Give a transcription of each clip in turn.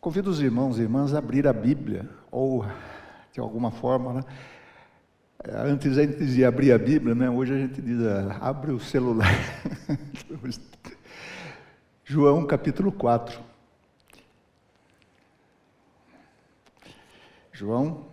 Convido os irmãos e irmãs a abrir a Bíblia, ou de alguma forma, né? Antes a gente dizia abrir a Bíblia, né? Hoje a gente diz abre o celular. João capítulo 4. João.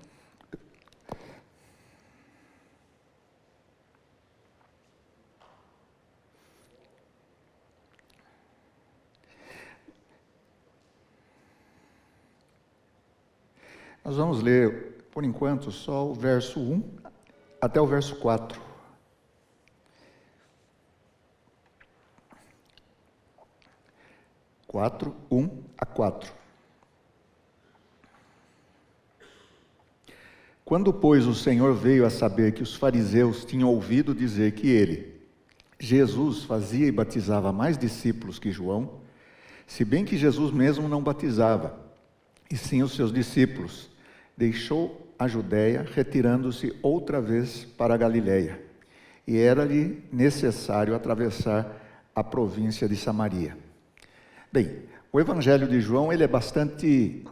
Nós vamos ler, por enquanto, só o verso 1 até o verso 4. Quatro, 1 a 4. Quando, pois, o Senhor veio a saber que os fariseus tinham ouvido dizer que ele, Jesus, fazia e batizava mais discípulos que João, se bem que Jesus mesmo não batizava, e sim os seus discípulos, deixou a Judéia, retirando-se outra vez para a Galiléia, e era-lhe necessário atravessar a província de Samaria. Bem, o Evangelho de João, ele é bastante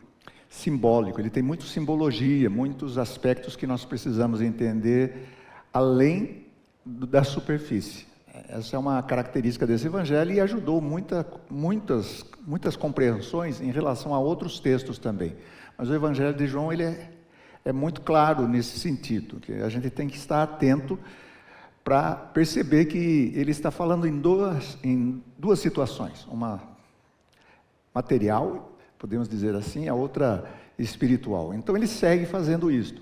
simbólico, ele tem muita simbologia, muitos aspectos que nós precisamos entender além da superfície. Essa é uma característica desse Evangelho e ajudou muitas compreensões em relação a outros textos também. Mas o Evangelho de João, ele é muito claro nesse sentido, que a gente tem que estar atento para perceber que ele está falando em duas situações, uma material, podemos dizer assim, a outra espiritual. Então ele segue fazendo isso.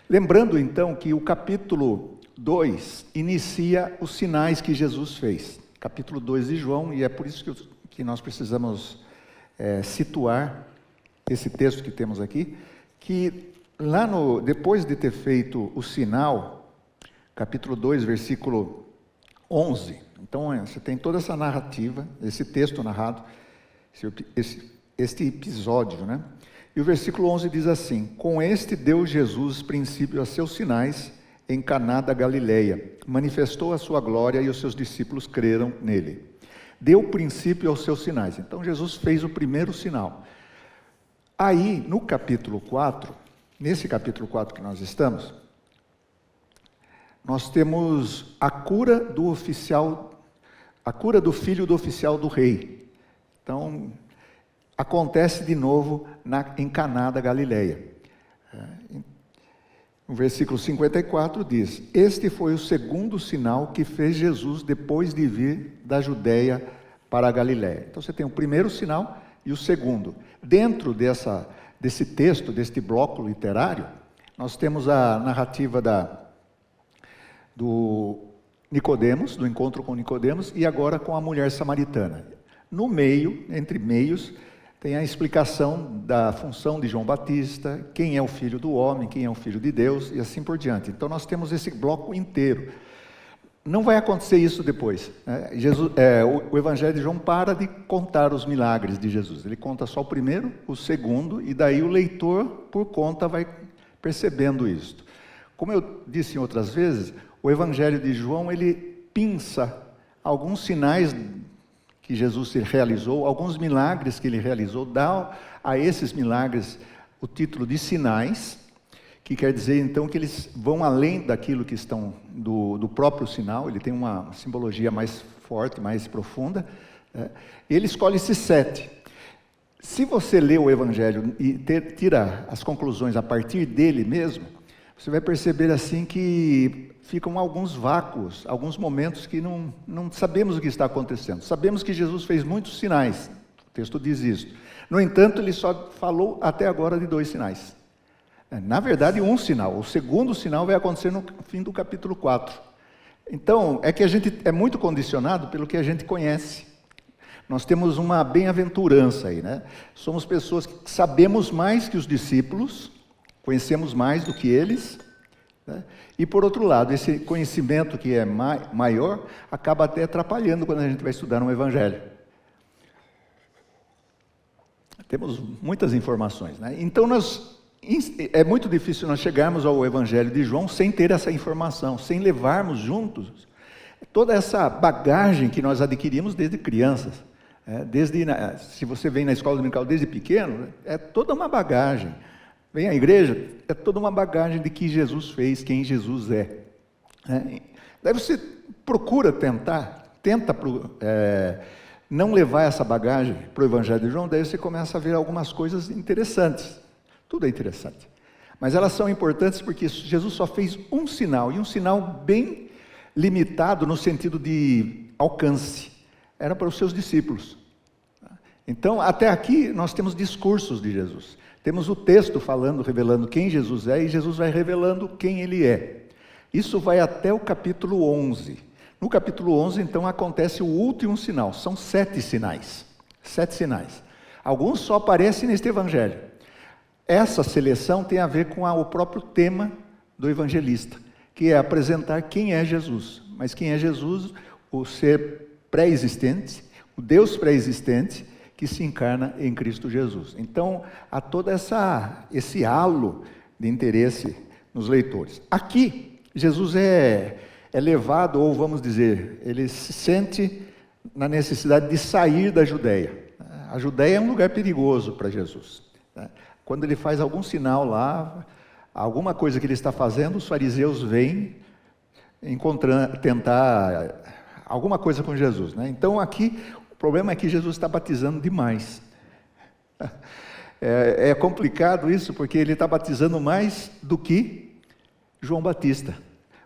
Lembrando então que o capítulo 2 inicia os sinais que Jesus fez. Capítulo 2 de João, e é por isso que nós precisamos situar esse texto que temos aqui, que lá depois de ter feito o sinal, capítulo 2, versículo 11, então você tem toda essa narrativa, esse texto narrado, este episódio, né? E o versículo 11 diz assim: com este deu Jesus princípio a seus sinais em Caná da Galileia, manifestou a sua glória e os seus discípulos creram nele. Deu princípio aos seus sinais. Então Jesus fez o primeiro sinal. Aí, no capítulo 4, nesse capítulo 4 que nós estamos, nós temos a cura do filho do oficial do rei. Então, acontece de novo em Caná da Galileia. O versículo 54 diz: este foi o segundo sinal que fez Jesus depois de vir da Judéia para a Galileia. Então você tem o primeiro sinal e o segundo. Dentro desse texto, deste bloco literário, nós temos a narrativa do Nicodemos, do encontro com Nicodemos, e agora com a mulher samaritana. No meio, entre meios, tem a explicação da função de João Batista, quem é o Filho do Homem, quem é o Filho de Deus, e assim por diante. Então nós temos esse bloco inteiro. Não vai acontecer isso depois, né? O Evangelho de João para de contar os milagres de Jesus. Ele conta só o primeiro, o segundo, e daí o leitor, por conta, vai percebendo isso. Como eu disse em outras vezes, o Evangelho de João, ele pinça alguns sinais que Jesus realizou, alguns milagres que ele realizou, dá a esses milagres o título de sinais, que quer dizer então que eles vão além daquilo que estão do próprio sinal, ele tem uma simbologia mais forte, mais profunda, né? Ele escolhe esses 7. Se você lê o Evangelho e tira as conclusões a partir dele mesmo, você vai perceber assim que ficam alguns vácuos, alguns momentos que não sabemos o que está acontecendo. Sabemos que Jesus fez muitos sinais, o texto diz isso. No entanto, ele só falou até agora de 2 sinais. Na verdade, um sinal. O segundo sinal vai acontecer no fim do capítulo 4. Então, é que a gente é muito condicionado pelo que a gente conhece. Nós temos uma bem-aventurança aí, né? Somos pessoas que sabemos mais que os discípulos, conhecemos mais do que eles, né? E por outro lado, esse conhecimento que é maior, acaba até atrapalhando quando a gente vai estudar um Evangelho. Temos muitas informações, né? Então é muito difícil nós chegarmos ao Evangelho de João sem ter essa informação, sem levarmos juntos toda essa bagagem que nós adquirimos desde crianças, Se você vem na escola dominical desde pequeno, é toda uma bagagem. Vem à igreja, é toda uma bagagem de que Jesus fez, quem Jesus é. Daí você procura não levar essa bagagem para o Evangelho de João, daí você começa a ver algumas coisas interessantes. Tudo é interessante. Mas elas são importantes porque Jesus só fez um sinal, e um sinal bem limitado no sentido de alcance. Era para os seus discípulos. Então, até aqui, nós temos discursos de Jesus. Temos o texto falando, revelando quem Jesus é, e Jesus vai revelando quem Ele é. Isso vai até o capítulo 11. No capítulo 11, então, acontece o último sinal. São 7 sinais. 7 sinais. Alguns só aparecem neste evangelho. Essa seleção tem a ver com o próprio tema do evangelista, que é apresentar quem é Jesus. Mas quem é Jesus? O ser pré-existente, o Deus pré-existente, que se encarna em Cristo Jesus. Então, há todo esse halo de interesse nos leitores. Aqui, Jesus é levado, ou vamos dizer, ele se sente na necessidade de sair da Judéia. A Judéia é um lugar perigoso para Jesus. Quando ele faz algum sinal lá, alguma coisa que ele está fazendo, os fariseus vêm tentar alguma coisa com Jesus. Então aqui, o problema é que Jesus está batizando demais. É complicado isso, porque ele está batizando mais do que João Batista.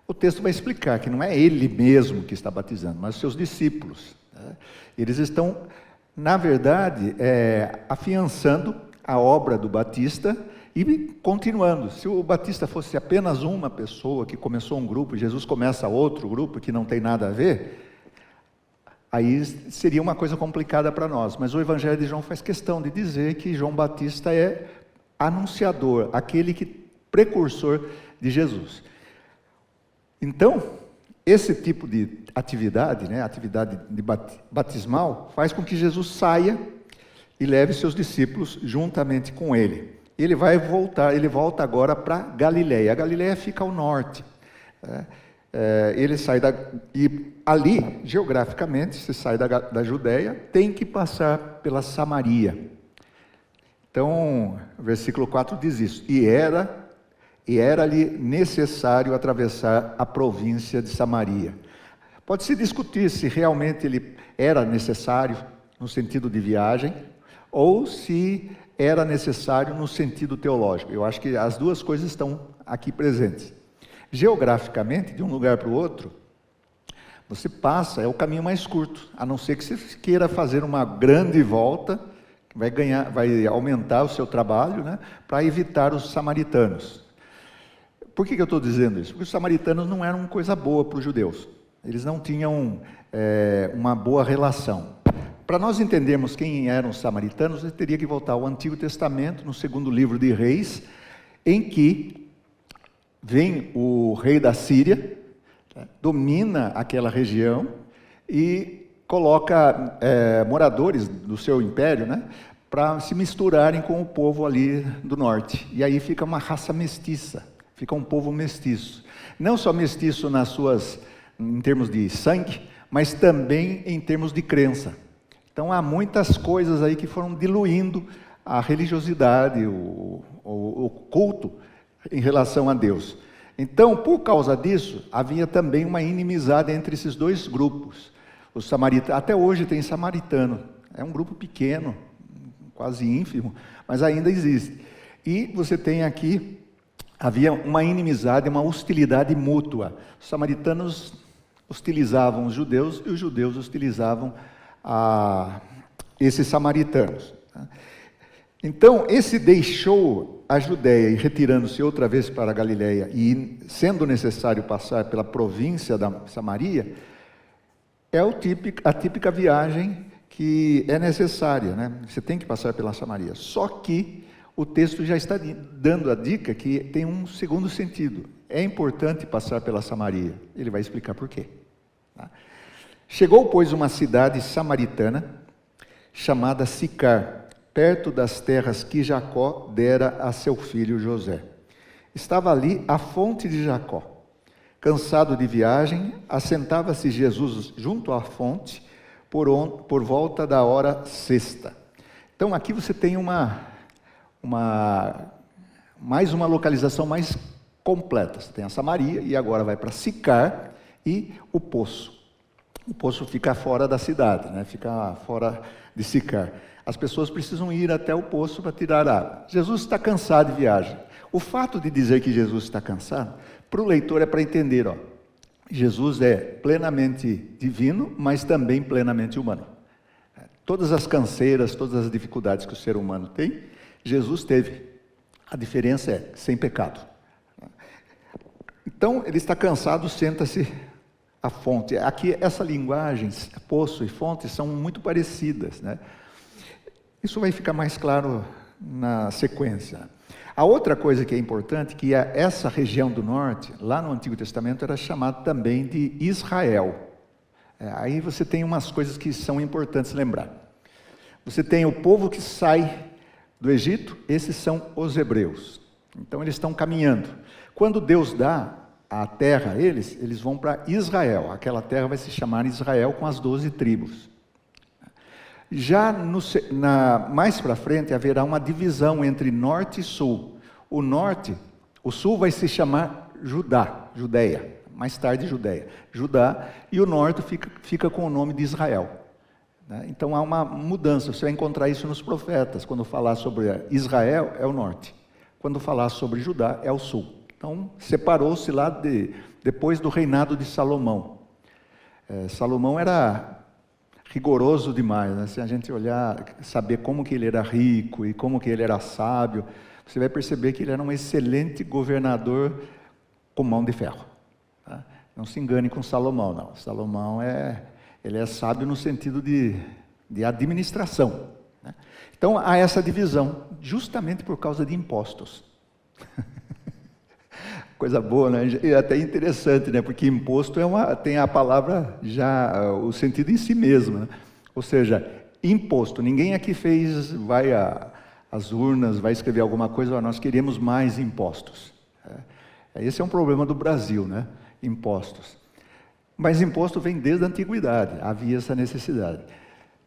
O texto vai explicar que não é ele mesmo que está batizando, mas os seus discípulos. Eles estão, na verdade, afiançando a obra do Batista e continuando. Se o Batista fosse apenas uma pessoa que começou um grupo, Jesus começa outro grupo que não tem nada a ver, aí seria uma coisa complicada para nós. Mas o Evangelho de João faz questão de dizer que João Batista é anunciador, precursor de Jesus. Então, esse tipo de atividade, atividade batismal, faz com que Jesus saia e leve seus discípulos juntamente com ele. Ele volta agora para Galileia. A Galileia fica ao norte. Ele sai e ali, geograficamente, se sai da Judéia, tem que passar pela Samaria. Então, o versículo 4 diz isso. E era-lhe necessário atravessar a província de Samaria. Pode-se discutir se realmente ele era necessário no sentido de viagem, ou se era necessário no sentido teológico. Eu acho que as duas coisas estão aqui presentes. Geograficamente, de um lugar para o outro, você passa, é o caminho mais curto, a não ser que você queira fazer uma grande volta, que vai aumentar o seu trabalho, para evitar os samaritanos. Por que eu estou dizendo isso? Porque os samaritanos não eram coisa boa para os judeus. Eles não tinham uma boa relação. Para nós entendermos quem eram os samaritanos, eu teria que voltar ao Antigo Testamento, no 2º livro de Reis, em que vem o rei da Síria, domina aquela região e coloca moradores do seu império, para se misturarem com o povo ali do norte. E aí fica uma raça mestiça, fica um povo mestiço. Não só mestiço em termos de sangue, mas também em termos de crença. Então há muitas coisas aí que foram diluindo a religiosidade, o culto em relação a Deus. Então, por causa disso, havia também uma inimizade entre esses dois grupos. Os samaritanos, até hoje tem samaritano, é um grupo pequeno, quase ínfimo, mas ainda existe. E você tem aqui, havia uma inimizade, uma hostilidade mútua. Os samaritanos hostilizavam os judeus e os judeus hostilizavam esses samaritanos. Então, esse deixou a Judéia e retirando-se outra vez para a Galileia e sendo necessário passar pela província da Samaria, é a típica viagem que é necessária, Você tem que passar pela Samaria. Só que o texto já está dando a dica que tem um segundo sentido. É importante passar pela Samaria. Ele vai explicar por quê. Chegou, pois, uma cidade samaritana, chamada Sicar, perto das terras que Jacó dera a seu filho José. Estava ali a fonte de Jacó. Cansado de viagem, assentava-se Jesus junto à fonte, por volta da hora sexta. Então aqui você tem mais uma localização mais completa. Você tem a Samaria e agora vai para Sicar e o poço. O poço fica fora da cidade, né? Fica fora de Sicar. As pessoas precisam ir até o poço para tirar água. Jesus está cansado de viagem. O fato de dizer que Jesus está cansado, para o leitor é para entender, Jesus é plenamente divino, mas também plenamente humano. Todas as canseiras, todas as dificuldades que o ser humano tem, Jesus teve. A diferença é sem pecado. Então, ele está cansado, senta-se à fonte. Aqui, essa linguagem, poço e fonte, são muito parecidas, né? Isso vai ficar mais claro na sequência. A outra coisa que é importante, que essa região do norte, lá no Antigo Testamento, era chamada também de Israel. Aí você tem umas coisas que são importantes lembrar. Você tem o povo que sai do Egito, esses são os hebreus. Então eles estão caminhando. Quando Deus dá a terra a eles, eles vão para Israel. Aquela terra vai se chamar Israel com as 12 tribos. Já mais para frente haverá uma divisão entre norte e sul. O sul vai se chamar Judéia, mais tarde Judá, e o norte fica com o nome de Israel. Então há uma mudança, você vai encontrar isso nos profetas. Quando falar sobre Israel, é o norte. Quando falar sobre Judá, é o sul. Então separou-se lá depois do reinado de Salomão. Salomão era rigoroso demais, né? Se a gente olhar, saber como que ele era rico e como que ele era sábio, você vai perceber que ele era um excelente governador com mão de ferro. Tá? Não se engane com Salomão, não. Salomão ele é sábio no sentido de administração, né? Então há essa divisão, justamente por causa de impostos. Coisa boa, né? E até interessante, né? Porque imposto tem a palavra já, o sentido em si mesmo, né? Ou seja, imposto. Ninguém aqui vai às urnas, vai escrever alguma coisa, nós queremos mais impostos. Esse é um problema do Brasil, né? Impostos. Mas imposto vem desde a antiguidade, havia essa necessidade.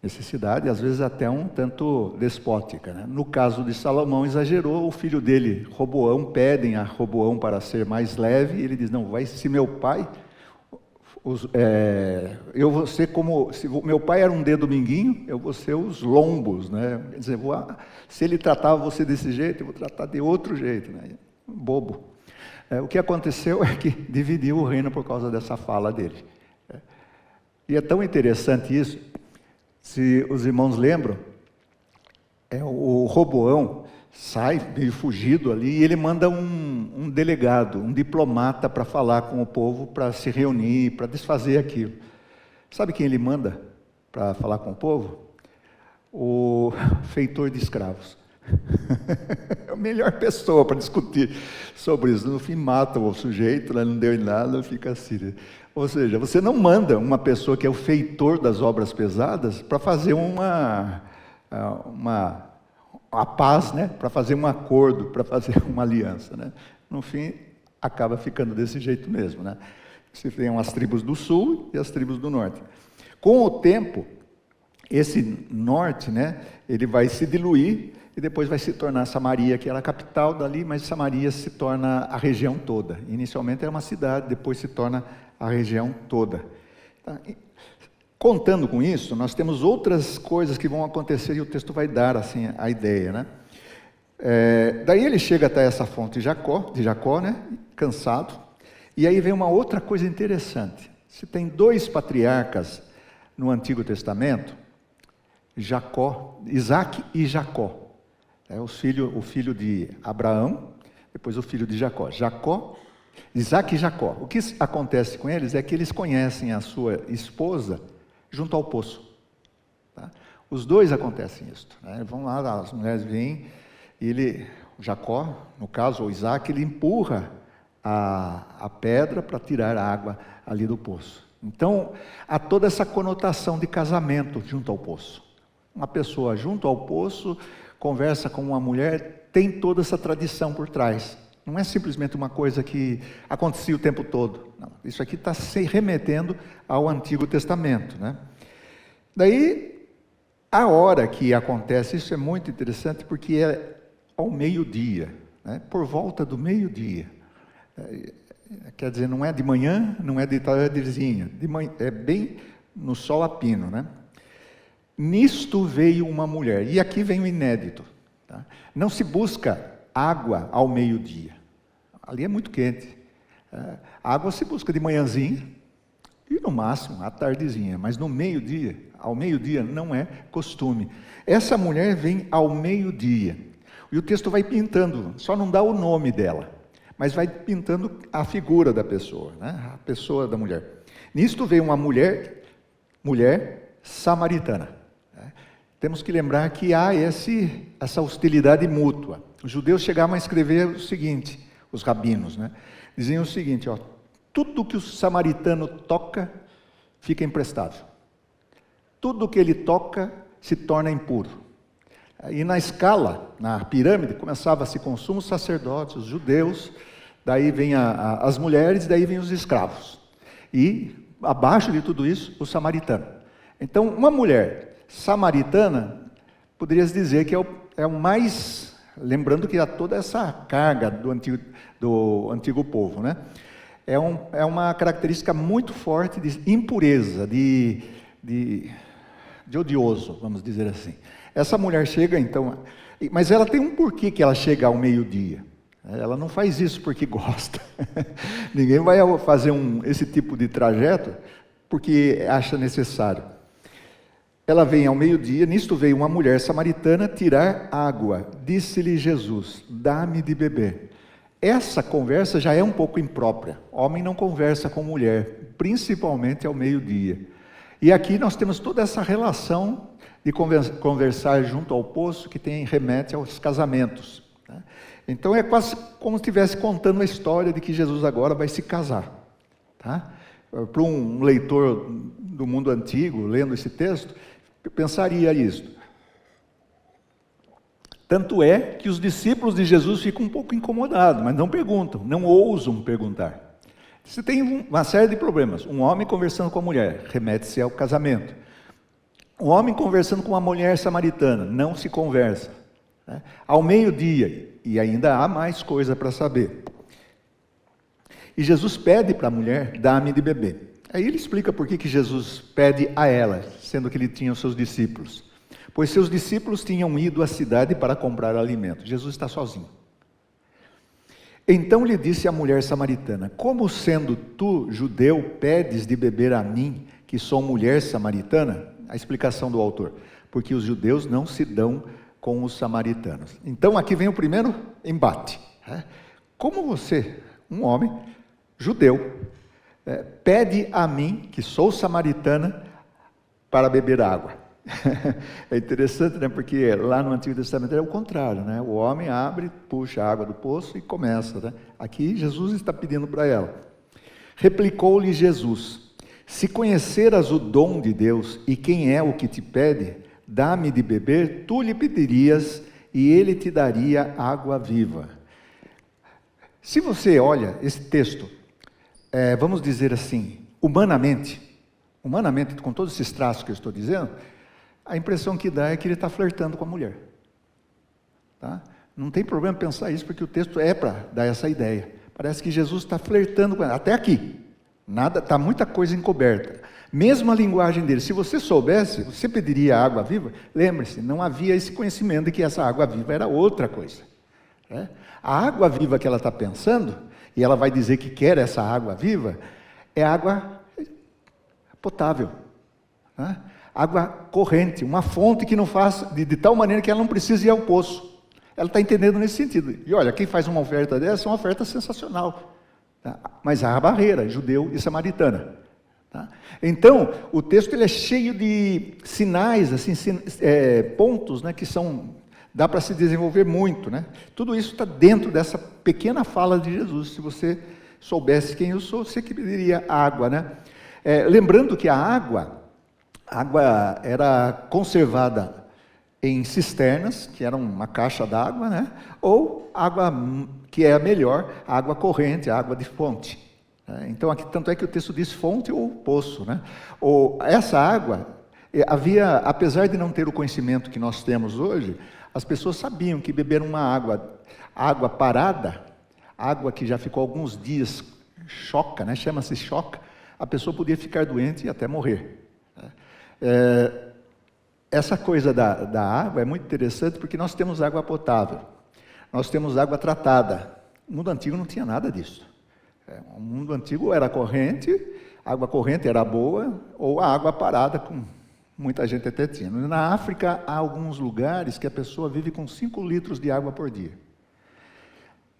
Necessidade, às vezes até um tanto despótica, né? No caso de Salomão, exagerou, o filho dele, Roboão, pedem a Roboão para ser mais leve, e ele diz, não, se meu pai, eu vou ser como, se meu pai era um dedo minguinho, eu vou ser os lombos, né? Quer dizer, se ele tratava você desse jeito, eu vou tratar de outro jeito, né? Bobo. O que aconteceu é que dividiu o reino por causa dessa fala dele. E é tão interessante isso. Se os irmãos lembram, o Roboão sai meio fugido ali e ele manda um delegado, um diplomata para falar com o povo, para se reunir, para desfazer aquilo. Sabe quem ele manda para falar com o povo? O feitor de escravos. É a melhor pessoa para discutir sobre isso. No fim mata o sujeito, não deu em nada, fica assim. Ou seja, você não manda uma pessoa que é o feitor das obras pesadas para fazer uma paz, né? Para fazer um acordo, para fazer uma aliança, né? No fim, acaba ficando desse jeito mesmo, né? Você tem as tribos do sul e as tribos do norte. Com o tempo, esse norte, né? Ele vai se diluir e depois vai se tornar Samaria, que era a capital dali, mas Samaria se torna a região toda. Inicialmente era uma cidade, depois se torna a região toda. Tá? Contando com isso, nós temos outras coisas que vão acontecer e o texto vai dar assim a ideia, né? Daí ele chega até essa fonte de Jacó, né? Cansado. E aí vem uma outra coisa interessante. Se tem 2 patriarcas no Antigo Testamento, Isaac e Jacó. O filho de Abraão, depois o filho de Jacó. Isaac e Jacó. O que acontece com eles é que eles conhecem a sua esposa junto ao poço. Tá? Os dois acontecem isso. Né? Vão lá, as mulheres vêm, e Jacó, no caso, o Isaac, ele empurra a pedra para tirar a água ali do poço. Então, há toda essa conotação de casamento junto ao poço. Uma pessoa junto ao poço conversa com uma mulher, tem toda essa tradição por trás. Não é simplesmente uma coisa que acontecia o tempo todo. Não, isso aqui está se remetendo ao Antigo Testamento, né? Daí, a hora que acontece, isso é muito interessante, porque é ao meio-dia, né? Por volta do meio-dia. Quer dizer, não é de manhã, não é de tardezinha, é bem no sol a pino, né? Nisto veio uma mulher, e aqui vem o inédito, tá? Não se busca água ao meio-dia, ali é muito quente. A água se busca de manhãzinha, e no máximo à tardezinha, mas no meio-dia, ao meio-dia não é costume. Essa mulher vem ao meio-dia, e o texto vai pintando, só não dá o nome dela, mas vai pintando a figura da pessoa, né? A pessoa da mulher. Nisto veio uma mulher samaritana. Temos que lembrar que há essa hostilidade mútua. Os judeus chegavam a escrever o seguinte, os rabinos, né? Diziam o seguinte, ó, tudo que o samaritano toca fica imprestável. Tudo que ele toca se torna impuro. E na escala, na pirâmide, começava-se com os sumos sacerdotes, os judeus, daí vem as mulheres, daí vem os escravos. E abaixo de tudo isso, o samaritano. Então, uma mulher samaritana, poderias dizer que é o mais, lembrando que há toda essa carga do antigo povo, né? É uma característica muito forte de impureza, de odioso, vamos dizer assim. Essa mulher chega, então, mas ela tem um porquê que ela chega ao meio-dia. Ela não faz isso porque gosta. Ninguém vai fazer esse tipo de trajeto porque acha necessário. Ela vem ao meio-dia, nisto veio uma mulher samaritana tirar água. Disse-lhe Jesus, dá-me de beber. Essa conversa já é um pouco imprópria. Homem não conversa com mulher, principalmente ao meio-dia. E aqui nós temos toda essa relação de conversar junto ao poço que remete aos casamentos. Então é quase como se estivesse contando a história de que Jesus agora vai se casar. Tá? Para um leitor do mundo antigo, lendo esse texto, pensaria isso. Tanto é que os discípulos de Jesus ficam um pouco incomodados, mas não perguntam, não ousam perguntar. Você tem uma série de problemas. Um homem conversando com a mulher, remete-se ao casamento. Um homem conversando com uma mulher samaritana, não se conversa. Né? Ao meio-dia, e ainda há mais coisa para saber. E Jesus pede para a mulher, dá-me de beber. Aí ele explica por que Jesus pede a ela, sendo que ele tinha os seus discípulos. Pois seus discípulos tinham ido à cidade para comprar alimento. Jesus está sozinho. Então lhe disse a mulher samaritana, como sendo tu, judeu, pedes de beber a mim, que sou mulher samaritana? A explicação do autor, porque os judeus não se dão com os samaritanos. Então aqui vem o primeiro embate. Como você, um homem judeu, pede a mim, que sou samaritana, para beber água? É interessante, né? Porque lá no Antigo Testamento é o contrário, né? O homem abre, puxa a água do poço e começa, né? Aqui Jesus está pedindo para ela. Replicou-lhe Jesus, se conheceras o dom de Deus e quem é o que te pede, dá-me de beber, tu lhe pedirias e ele te daria água viva. Se você olha esse texto, vamos dizer assim, humanamente, com todos esses traços que eu estou dizendo, a impressão que dá é que ele está flertando com a mulher. Tá? Não tem problema pensar isso, porque o texto é para dar essa ideia. Parece que Jesus está flertando com ela, até aqui. Está muita coisa encoberta. Mesmo a linguagem dele, se você soubesse, você pediria água viva? Lembre-se, não havia esse conhecimento de que essa água viva era outra coisa. A água viva que ela está pensando, e ela vai dizer que quer essa água viva, é água potável. Água corrente, uma fonte que não faz, de tal maneira que ela não precisa ir ao poço. Ela está entendendo nesse sentido. E olha, quem faz uma oferta dessa é uma oferta sensacional. Tá? Mas há a barreira, judeu e samaritana. Tá? Então, o texto ele é cheio de sinais, assim, pontos, né, que dá para se desenvolver muito. Né? Tudo isso está dentro dessa pequena fala de Jesus. Se você soubesse quem eu sou, você que pediria água. Né? Lembrando que a água era conservada em cisternas, que eram uma caixa d'água, né? Ou água que é a melhor, água corrente, água de fonte. Então, aqui, tanto é que o texto diz fonte ou poço. Né? Essa água Apesar de não ter o conhecimento que nós temos hoje, as pessoas sabiam que beber uma água parada, água que já ficou alguns dias choca, né? Chama-se choca, a pessoa podia ficar doente e até morrer. Essa coisa da água é muito interessante porque nós temos água potável, nós temos água tratada. O mundo antigo não tinha nada disso. O mundo antigo era corrente, a água corrente era boa, ou a água parada, como muita gente até tinha. Na África, há alguns lugares que a pessoa vive com 5 litros de água por dia.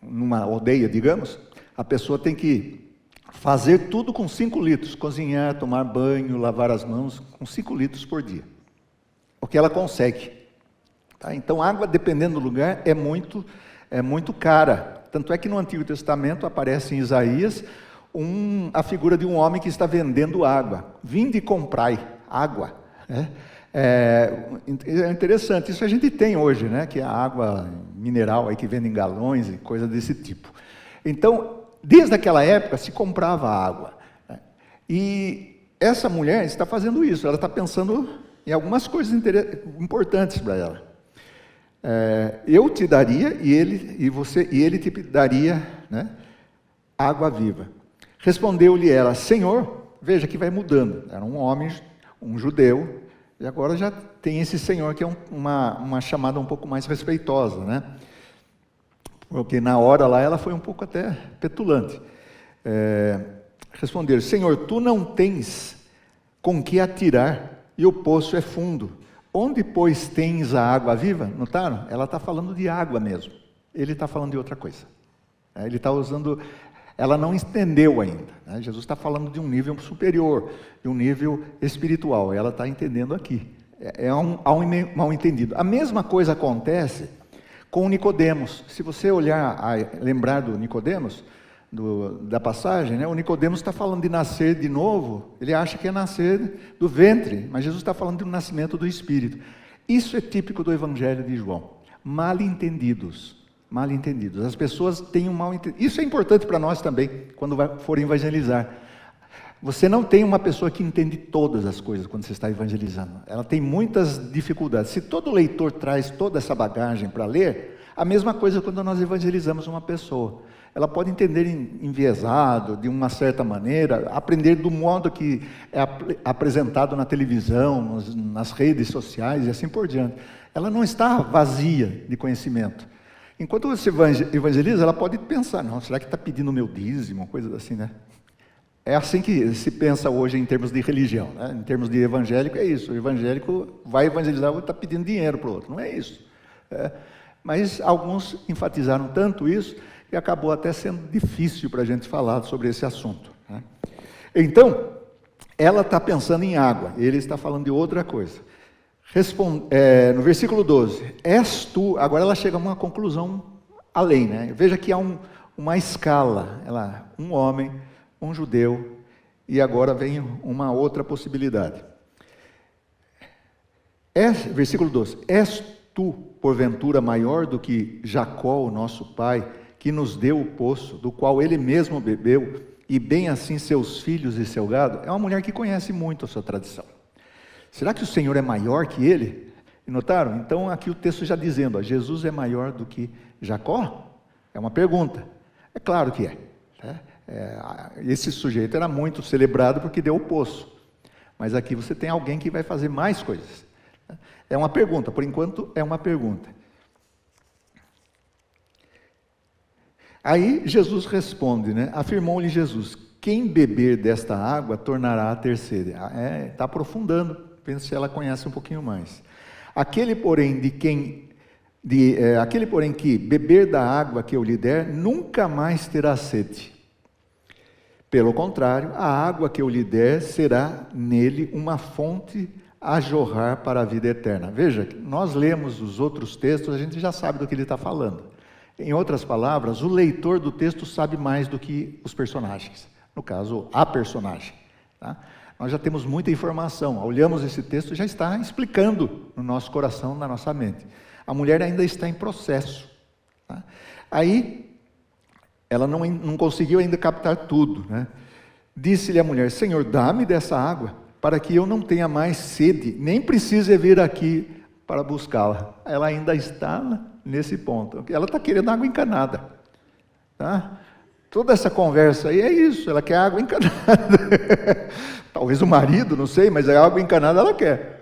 Numa aldeia, digamos, a pessoa tem que fazer tudo com 5 litros, cozinhar, tomar banho, lavar as mãos, com 5 litros por dia. O que ela consegue. Tá? Então, água, dependendo do lugar, é muito cara. Tanto é que no Antigo Testamento aparece em Isaías a figura de um homem que está vendendo água. Vinde e comprai água. É interessante, isso a gente tem hoje, né? Que é a água mineral aí que vende em galões e coisa desse tipo. Então, desde aquela época se comprava água. E essa mulher está fazendo isso, ela está pensando em algumas coisas importantes para ela. Eu te daria e ele te daria, né, água viva. Respondeu-lhe ela: Senhor, veja que vai mudando. Era um homem, um judeu, e agora já tem esse senhor que é uma chamada um pouco mais respeitosa, né? Porque na hora lá ela foi um pouco até petulante. Respondeu: Senhor, tu não tens com que atirar e o poço é fundo. Onde, pois, tens a água viva? Notaram? Ela está falando de água mesmo. Ele está falando de outra coisa. Ele está usando... Ela não entendeu ainda. Né? Jesus está falando de um nível superior, de um nível espiritual. Ela está entendendo aqui. Há um mal entendido. A mesma coisa acontece com Nicodemos. Se você lembrar do Nicodemos, da passagem, né? O Nicodemos está falando de nascer de novo. Ele acha que é nascer do ventre, mas Jesus está falando do nascimento do Espírito. Isso é típico do Evangelho de João. Mal entendidos. As pessoas têm um mal entendido. Isso é importante para nós também, quando for evangelizar. Você não tem uma pessoa que entende todas as coisas quando você está evangelizando. Ela tem muitas dificuldades. Se todo leitor traz toda essa bagagem para ler, a mesma coisa quando nós evangelizamos uma pessoa. Ela pode entender enviesado, de uma certa maneira, aprender do modo que é apresentado na televisão, nas redes sociais e assim por diante. Ela não está vazia de conhecimento. Enquanto você evangeliza, ela pode pensar: não, será que está pedindo o meu dízimo? Coisas assim, né? É assim que se pensa hoje em termos de religião, né? Em termos de evangélico é isso. O evangélico vai evangelizar e está pedindo dinheiro para o outro. Não é isso. Mas alguns enfatizaram tanto isso que acabou até sendo difícil para a gente falar sobre esse assunto, né? Então, ela está pensando em água, ele está falando de outra coisa. No versículo 12, és tu, agora ela chega a uma conclusão além, né? Veja que há uma escala, um homem, um judeu, e agora vem uma outra possibilidade. Versículo 12, és tu, porventura, maior do que Jacó, o nosso pai, que nos deu o poço, do qual ele mesmo bebeu, e bem assim seus filhos e seu gado? É uma mulher que conhece muito a sua tradição. Será que o Senhor é maior que ele? E notaram? Então aqui o texto já dizendo, Jesus é maior do que Jacó? É uma pergunta. É claro que é. Esse sujeito era muito celebrado porque deu o poço. Mas aqui você tem alguém que vai fazer mais coisas. É uma pergunta, por enquanto é uma pergunta. Aí Jesus responde, né? Afirmou-lhe Jesus: quem beber desta água tornará a ter sede. Está aprofundando. Pensa se ela conhece um pouquinho mais. Aquele, porém, que beber da água que eu lhe der, nunca mais terá sede. Pelo contrário, a água que eu lhe der será nele uma fonte a jorrar para a vida eterna. Veja, nós lemos os outros textos, a gente já sabe do que ele está falando. Em outras palavras, o leitor do texto sabe mais do que os personagens. No caso, a personagem. Tá? Nós já temos muita informação, olhamos esse texto e já está explicando no nosso coração, na nossa mente. A mulher ainda está em processo. Tá? Aí, ela não conseguiu ainda captar tudo, né? Disse-lhe a mulher: Senhor, dá-me dessa água, para que eu não tenha mais sede, nem precise vir aqui para buscá-la. Ela ainda está nesse ponto. Ela está querendo água encanada. Tá? Toda essa conversa aí é isso, ela quer água encanada. Talvez o marido, não sei, mas a água encanada ela quer.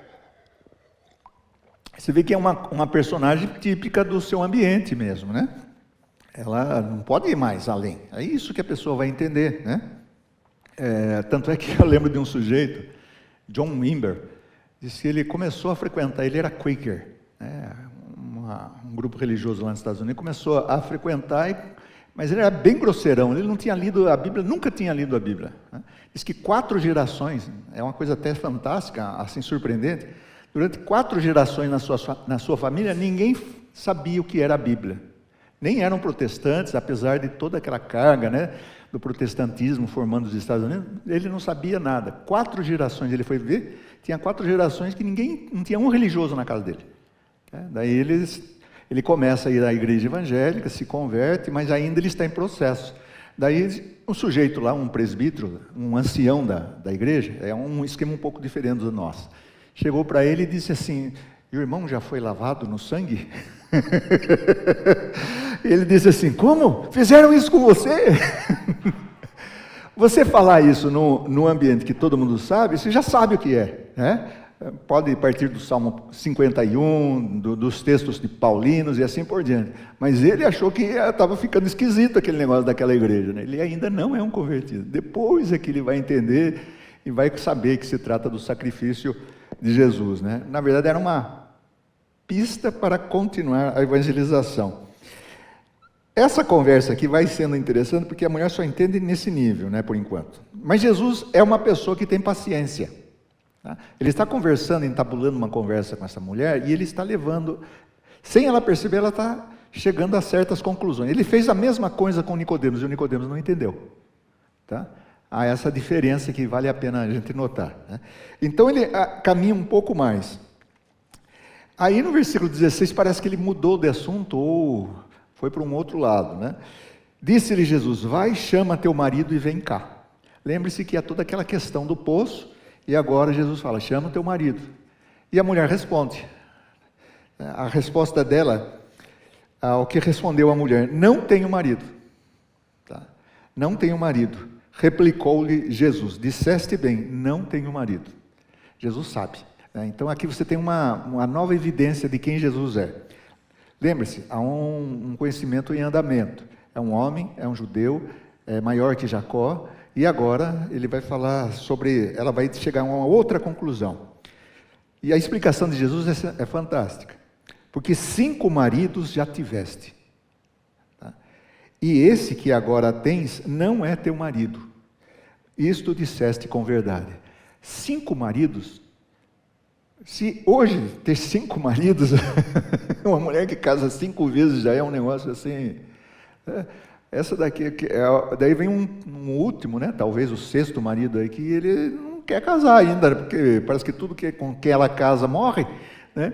Você vê que é uma personagem típica do seu ambiente mesmo, né? Ela não pode ir mais além. É isso que a pessoa vai entender, né? Tanto é que eu lembro de um sujeito, John Wimber, disse que ele começou a frequentar, ele era Quaker, né? Um grupo religioso lá nos Estados Unidos, começou a frequentar, mas ele era bem grosseirão, ele não tinha lido a Bíblia, nunca tinha lido a Bíblia. Né? Diz que 4 gerações, é uma coisa até fantástica, assim surpreendente, durante 4 gerações na sua família, ninguém sabia o que era a Bíblia. Nem eram protestantes, apesar de toda aquela carga, né, do protestantismo formando os Estados Unidos, ele não sabia nada. 4 gerações, ele foi ver, tinha 4 gerações que não tinha um religioso na casa dele. Daí ele começa a ir à igreja evangélica, se converte, mas ainda ele está em processo. Daí um sujeito lá, um presbítero, um ancião da igreja, é um esquema um pouco diferente do nosso, chegou para ele e disse assim: "E o irmão já foi lavado no sangue?" Ele disse assim: "Como? Fizeram isso com você?" Você falar isso no ambiente que todo mundo sabe, você já sabe o que é, né? Pode partir do Salmo 51, dos textos de Paulinos e assim por diante. Mas ele achou que estava ficando esquisito aquele negócio daquela igreja, né? Ele ainda não é um convertido. Depois é que ele vai entender e vai saber que se trata do sacrifício de Jesus, né? Na verdade, era uma pista para continuar a evangelização. Essa conversa aqui vai sendo interessante porque a mulher só entende nesse nível, né, por enquanto. Mas Jesus é uma pessoa que tem paciência. Tá? Ele está conversando, entabulando uma conversa com essa mulher e ele está levando, sem ela perceber, ela está chegando a certas conclusões. Ele fez a mesma coisa com Nicodemos e o Nicodemos não entendeu. Tá? Há essa diferença que vale a pena a gente notar. Né? Então ele caminha um pouco mais. Aí no versículo 16 parece que ele mudou de assunto ou foi para um outro lado, né? Disse-lhe Jesus: "Vai, chama teu marido e vem cá." Lembre-se que há toda aquela questão do poço, e agora Jesus fala: "Chama teu marido." E a mulher responde. A resposta dela, ao que respondeu a mulher: "Não tenho marido." Tá? "Não tenho marido." Replicou-lhe Jesus: "Disseste bem, não tenho marido." Jesus sabe. Então aqui você tem uma nova evidência de quem Jesus é. Lembre-se, há um conhecimento em andamento. É um homem, é um judeu, é maior que Jacó, e agora ele vai falar sobre, ela vai chegar a uma outra conclusão. E a explicação de Jesus é fantástica. Porque 5 maridos já tiveste. Tá? E esse que agora tens não é teu marido. Isto disseste com verdade. 5 maridos. Se hoje ter 5 maridos, uma mulher que casa 5 vezes já é um negócio assim. Essa daqui, daí vem um último, né? Talvez o 6º marido aí, que ele não quer casar ainda, porque parece que tudo com que ela casa morre, né?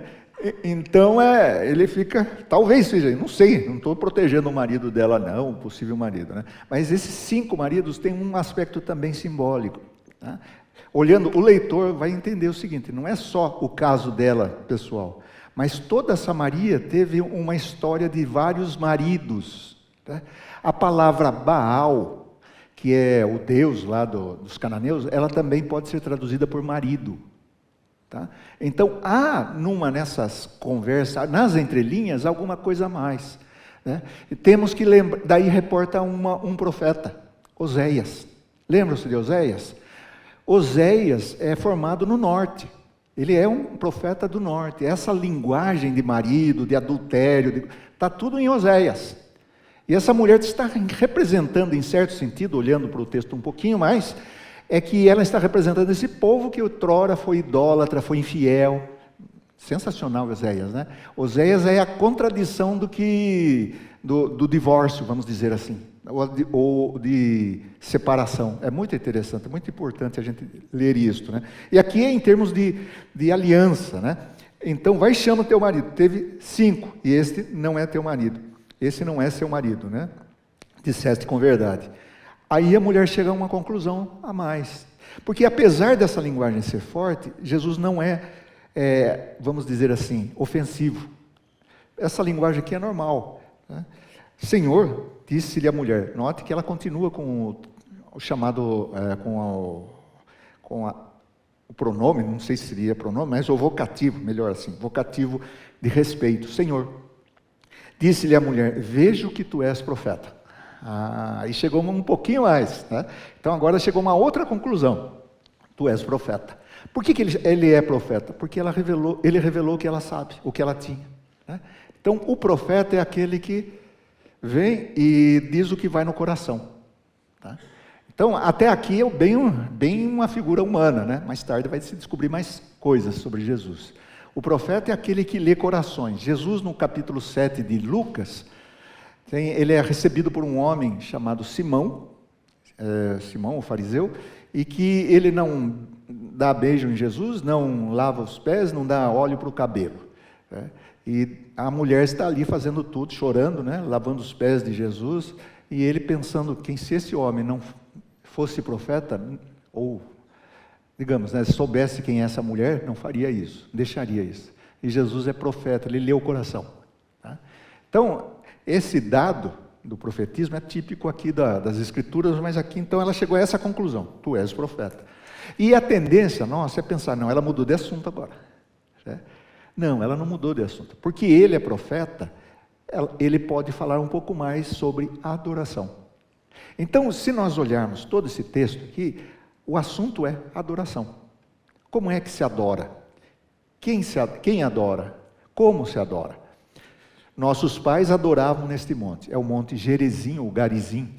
Então ele fica, talvez seja, não sei, não estou protegendo o marido dela não, o possível marido, né? Mas esses 5 maridos têm um aspecto também simbólico, tá? Olhando, o leitor vai entender o seguinte: não é só o caso dela, pessoal, mas toda Samaria teve uma história de vários maridos. Tá? A palavra Baal, que é o deus lá dos cananeus, ela também pode ser traduzida por marido. Tá? Então, há nessas conversas, nas entrelinhas, alguma coisa a mais. Né? E temos que lembrar, daí reporta um profeta, Oséias. Lembram-se de Oséias? Oséias é formado no norte, ele é um profeta do norte. Essa linguagem de marido, de adultério, está tudo em Oséias. E essa mulher está representando, em certo sentido, olhando para o texto um pouquinho mais, é que ela está representando esse povo que outrora foi idólatra, foi infiel. Sensacional Oséias, né? Oséias é a contradição do divórcio, vamos dizer assim, ou de separação. É muito interessante, é muito importante a gente ler isso, né? E aqui é em termos de aliança, né? Então, vai, chama teu marido. Teve 5, e este não é teu marido. Esse não é seu marido, né? Disseste com verdade. Aí a mulher chega a uma conclusão a mais. Porque apesar dessa linguagem ser forte, Jesus não vamos dizer assim, ofensivo. Essa linguagem aqui é normal, né? Senhor, disse-lhe a mulher. Note que ela continua com o chamado, o pronome, não sei se seria pronome, mas o vocativo, melhor assim, vocativo de respeito. Senhor, disse-lhe a mulher, vejo que tu és profeta. Aí chegou um pouquinho mais, né? Então agora chegou uma outra conclusão. Tu és profeta. Por que ele é profeta? Porque ele revelou o que ela sabe, o que ela tinha, né? Então o profeta é aquele que vem e diz o que vai no coração, tá? Então até aqui é bem uma figura humana, né? Mais tarde vai se descobrir mais coisas sobre Jesus. O profeta é aquele que lê corações. Jesus, no capítulo 7 de Lucas, ele é recebido por um homem chamado Simão, o fariseu, e que ele não dá beijo em Jesus, não lava os pés, não dá óleo para o cabelo, né? E a mulher está ali fazendo tudo, chorando, né? Lavando os pés de Jesus, e ele pensando que se esse homem não fosse profeta, ou, digamos, né, soubesse quem é essa mulher, não faria isso, deixaria isso. E Jesus é profeta, ele lê o coração, tá? Então, esse dado do profetismo é típico aqui das Escrituras, mas aqui então ela chegou a essa conclusão, tu és profeta. E a tendência nossa é pensar, não, ela mudou de assunto agora, né? Não, ela não mudou de assunto, porque ele é profeta, ele pode falar um pouco mais sobre adoração. Então, se nós olharmos todo esse texto aqui, o assunto é adoração. Como é que se adora? Quem adora? Como se adora? Nossos pais adoravam neste monte, é o monte Gerizim, ou Garizim.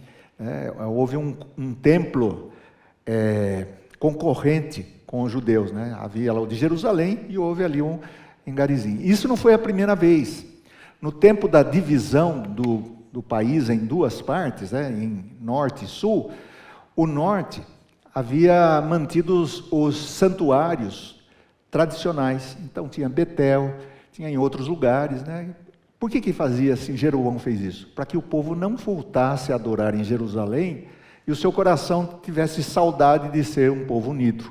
Houve um templo concorrente com os judeus, né? Havia lá o de Jerusalém e houve ali um em Garizim. Isso não foi a primeira vez. No tempo da divisão do país em duas partes, né? Em norte e sul, o norte havia mantido os santuários tradicionais. Então tinha Betel, tinha em outros lugares, né? Por que fazia assim? Jeroboão fez isso? Para que o povo não voltasse a adorar em Jerusalém e o seu coração tivesse saudade de ser um povo unido.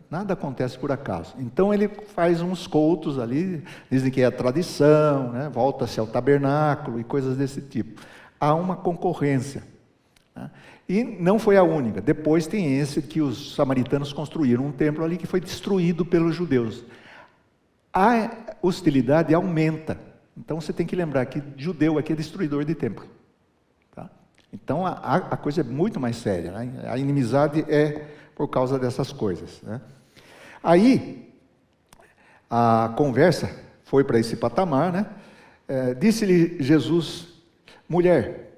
Nada acontece por acaso. Então ele faz uns cultos ali, dizem que é a tradição, né? Volta-se ao tabernáculo e coisas desse tipo. Há uma concorrência, né? E não foi a única. Depois tem esse que os samaritanos construíram um templo ali que foi destruído pelos judeus. A hostilidade aumenta. Então você tem que lembrar que judeu aqui é destruidor de templo, tá? Então a coisa é muito mais séria, né? A inimizade é por causa dessas coisas, né? Aí a conversa foi para esse patamar, né? Disse-lhe Jesus, mulher,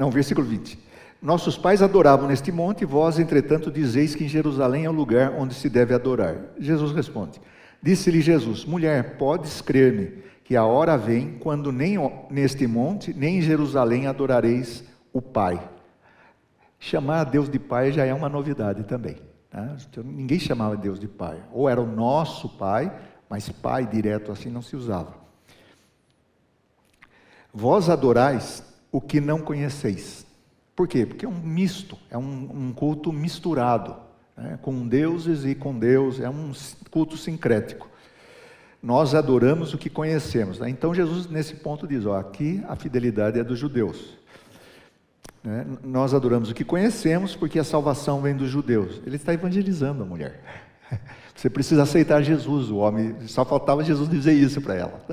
versículo 20, nossos pais adoravam neste monte, vós entretanto dizeis que em Jerusalém é o lugar onde se deve adorar. Jesus responde, disse-lhe Jesus, mulher, podes crer-me que a hora vem quando nem neste monte, nem em Jerusalém adorareis o Pai. Chamar a Deus de Pai já é uma novidade também, né? Ninguém chamava Deus de Pai. Ou era o nosso Pai, mas Pai direto assim não se usava. Vós adorais o que não conheceis. Por quê? Porque é um misto, é um culto misturado, né? Com deuses e com Deus, é um culto sincrético. Nós adoramos o que conhecemos, né? Então Jesus nesse ponto diz, aqui a fidelidade é dos judeus, né? Nós adoramos o que conhecemos porque a salvação vem dos judeus. Ele está evangelizando a mulher. Você precisa aceitar Jesus, o homem, só faltava Jesus dizer isso para ela.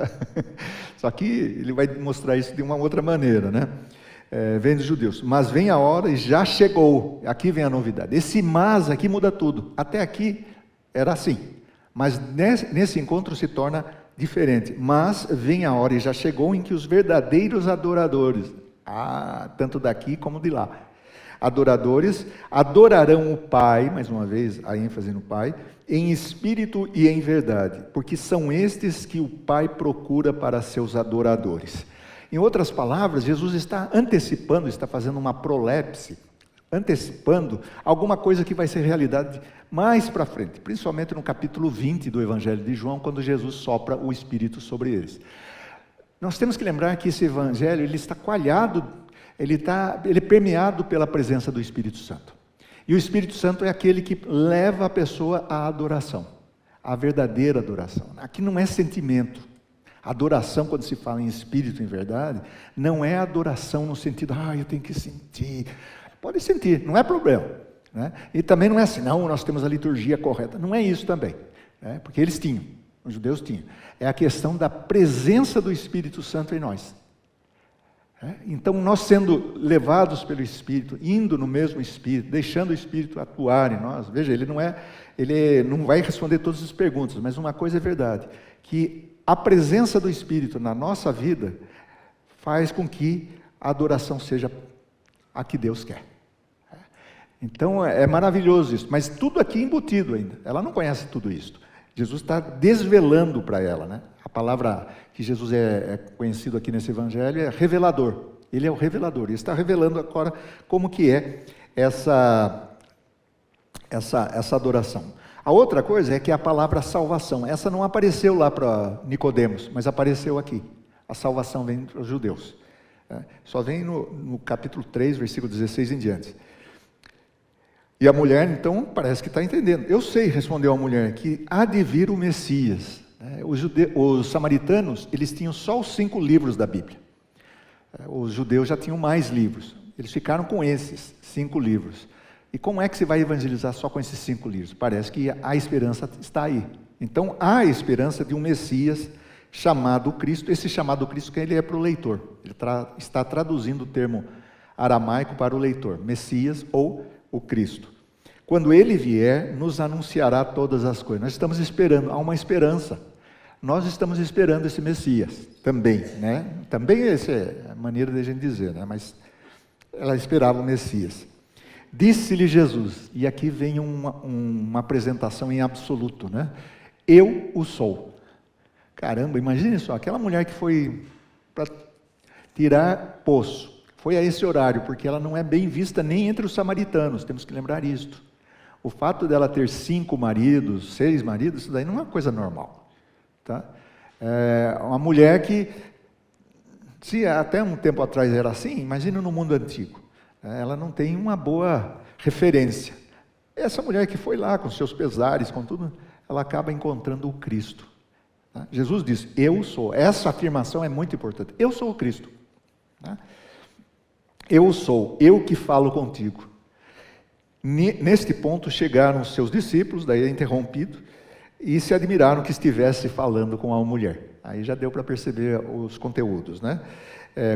Só que ele vai mostrar isso de uma outra maneira, né? Vem dos judeus, mas vem a hora e já chegou. Aqui vem a novidade. Esse mas aqui muda tudo. Até aqui era assim. Mas nesse encontro se torna diferente. Mas vem a hora e já chegou em que os verdadeiros adoradores, tanto daqui como de lá, adoradores, adorarão o Pai, mais uma vez a ênfase no Pai, em espírito e em verdade, porque são estes que o Pai procura para seus adoradores. Em outras palavras, Jesus está antecipando, está fazendo uma prolepse, antecipando alguma coisa que vai ser realidade mais para frente, principalmente no capítulo 20 do Evangelho de João, quando Jesus sopra o Espírito sobre eles. Nós temos que lembrar que esse Evangelho, ele está coalhado, ele é permeado pela presença do Espírito Santo. E o Espírito Santo é aquele que leva a pessoa à adoração, à verdadeira adoração. Aqui não é sentimento. Adoração, quando se fala em espírito, em verdade, não é adoração no sentido, eu tenho que sentir. Pode sentir, não é problema. Né? E também não é assim, não, nós temos a liturgia correta. Não é isso também, né? Porque eles tinham, os judeus tinham. É a questão da presença do Espírito Santo em nós. Então, nós sendo levados pelo Espírito, indo no mesmo Espírito, deixando o Espírito atuar em nós, veja, ele não vai responder todas as perguntas, mas uma coisa é verdade, que a presença do Espírito na nossa vida faz com que a adoração seja a que Deus quer. Então, é maravilhoso isso, mas tudo aqui embutido ainda, ela não conhece tudo isso. Jesus está desvelando para ela, né? A palavra que Jesus é conhecido aqui nesse evangelho é revelador. Ele é o revelador. Ele está revelando agora como que é essa adoração. A outra coisa é que a palavra salvação. Essa não apareceu lá para Nicodemos, mas apareceu aqui. A salvação vem para os judeus. Só vem no capítulo 3, versículo 16 em diante. E a mulher, então, parece que está entendendo. Eu sei, respondeu a mulher, que há de vir o Messias. Os samaritanos, eles tinham só os 5 livros da Bíblia. Os judeus já tinham mais livros. Eles ficaram com esses 5 livros. E como é que se vai evangelizar só com esses 5 livros? Parece que a esperança está aí. Então, há a esperança de um Messias chamado Cristo. Esse chamado Cristo, que ele é para o leitor. Ele está traduzindo o termo aramaico para o leitor. Messias ou o Cristo. Quando ele vier, nos anunciará todas as coisas. Nós estamos esperando, há uma esperança. Nós estamos esperando esse Messias também, né? Também essa é a maneira de a gente dizer, né? Mas ela esperava o Messias. Disse-lhe Jesus, e aqui vem uma apresentação em absoluto, né? Eu o sou. Caramba, imagine só, aquela mulher que foi para tirar poço, foi a esse horário, porque ela não é bem vista nem entre os samaritanos, temos que lembrar isto. O fato dela ter 5 maridos, 6 maridos, isso daí não é uma coisa normal. Tá? É uma mulher que, se até um tempo atrás era assim, imagina no mundo antigo. Ela não tem uma boa referência. Essa mulher que foi lá com seus pesares, com tudo, ela acaba encontrando o Cristo. Tá? Jesus diz, eu sou. Essa afirmação é muito importante. Eu sou o Cristo. Tá? Eu sou, eu que falo contigo. Neste ponto chegaram os seus discípulos, daí é interrompido, e se admiraram que estivesse falando com a mulher. Aí já deu para perceber os conteúdos, né?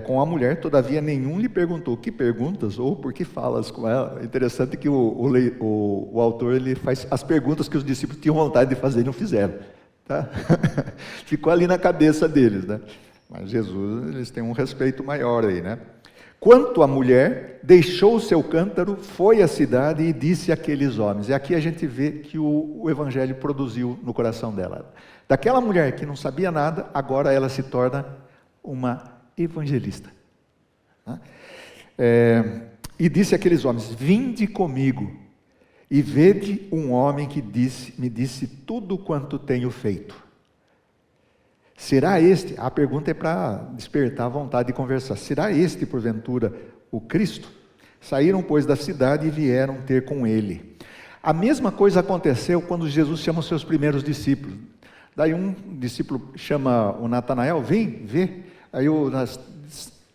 Com a mulher, todavia nenhum lhe perguntou que perguntas ou por que falas com ela. É interessante que o autor ele faz as perguntas que os discípulos tinham vontade de fazer e não fizeram. Tá? Ficou ali na cabeça deles, né? Mas Jesus, eles têm um respeito maior aí, né? Quanto à mulher, deixou o seu cântaro, foi à cidade e disse àqueles homens. E aqui a gente vê que o Evangelho produziu no coração dela. Daquela mulher que não sabia nada, agora ela se torna uma evangelista. E disse àqueles homens, vinde comigo e vede um homem que me disse tudo quanto tenho feito. Será este, a pergunta é para despertar a vontade de conversar, será este, porventura, o Cristo? Saíram, pois, da cidade e vieram ter com ele. A mesma coisa aconteceu quando Jesus chama os seus primeiros discípulos. Daí um discípulo chama o Natanael, vem, vê. Aí o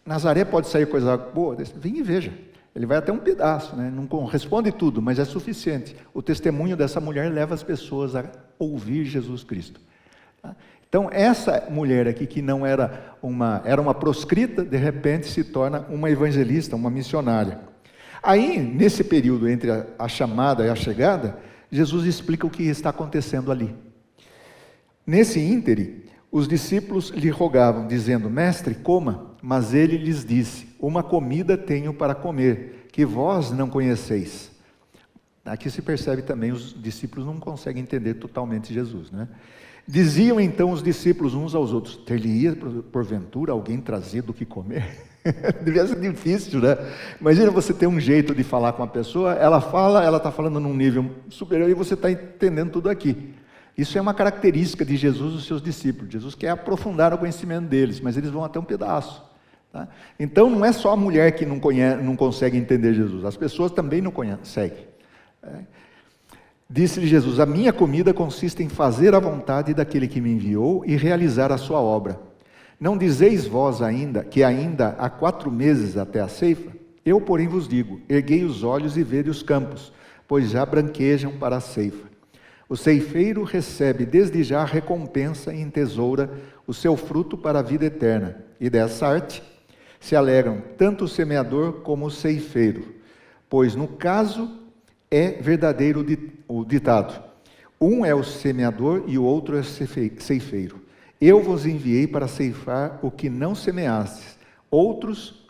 Nazaré pode sair coisa boa, vem e veja. Ele vai até um pedaço, né? Não responde tudo, mas é suficiente. O testemunho dessa mulher leva as pessoas a ouvir Jesus Cristo. Tá? Então, essa mulher aqui, que não era uma proscrita, de repente se torna uma evangelista, uma missionária. Aí, nesse período entre a chamada e a chegada, Jesus explica o que está acontecendo ali. Nesse íntere, os discípulos lhe rogavam, dizendo, mestre, coma. Mas ele lhes disse, uma comida tenho para comer, que vós não conheceis. Aqui se percebe também, os discípulos não conseguem entender totalmente Jesus, né? Diziam então os discípulos uns aos outros, ter-lhe-ia porventura alguém trazido o que comer? Devia ser difícil, né? Imagina você ter um jeito de falar com uma pessoa, ela está falando num nível superior e você está entendendo tudo aqui. Isso é uma característica de Jesus e dos seus discípulos. Jesus quer aprofundar o conhecimento deles, mas eles vão até um pedaço. Tá? Então não é só a mulher que não consegue entender Jesus, as pessoas também não conseguem. Disse-lhe Jesus: a minha comida consiste em fazer a vontade daquele que me enviou e realizar a sua obra. Não dizeis vós ainda que ainda há 4 meses até a ceifa? Eu, porém, vos digo: erguei os olhos e vede os campos, pois já branquejam para a ceifa. O ceifeiro recebe desde já recompensa e entesoura o seu fruto para a vida eterna. E dessa arte se alegram tanto o semeador como o ceifeiro, pois no caso é verdadeiro o ditado: um é o semeador e o outro é o ceifeiro. Eu vos enviei para ceifar o que não semeastes, outros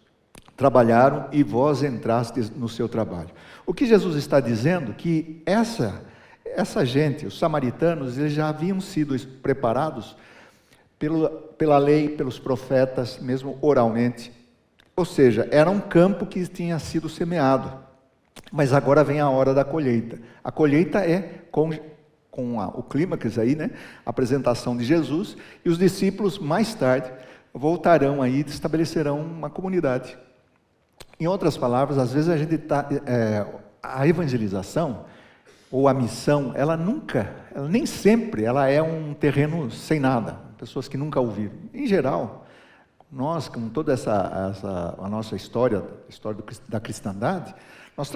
trabalharam e vós entrastes no seu trabalho. O que Jesus está dizendo? Que essa gente, os samaritanos, eles já haviam sido preparados pela lei, pelos profetas, mesmo oralmente. Ou seja, era um campo que tinha sido semeado, mas agora vem a hora da colheita. A colheita é com o clímax aí, né? A apresentação de Jesus, e os discípulos mais tarde voltarão aí e estabelecerão uma comunidade. Em outras palavras, às vezes a gente a evangelização ou a missão, ela nem sempre ela é um terreno sem nada, pessoas que nunca ouviram. Em geral, nós, com toda a nossa história, a história da cristandade, nós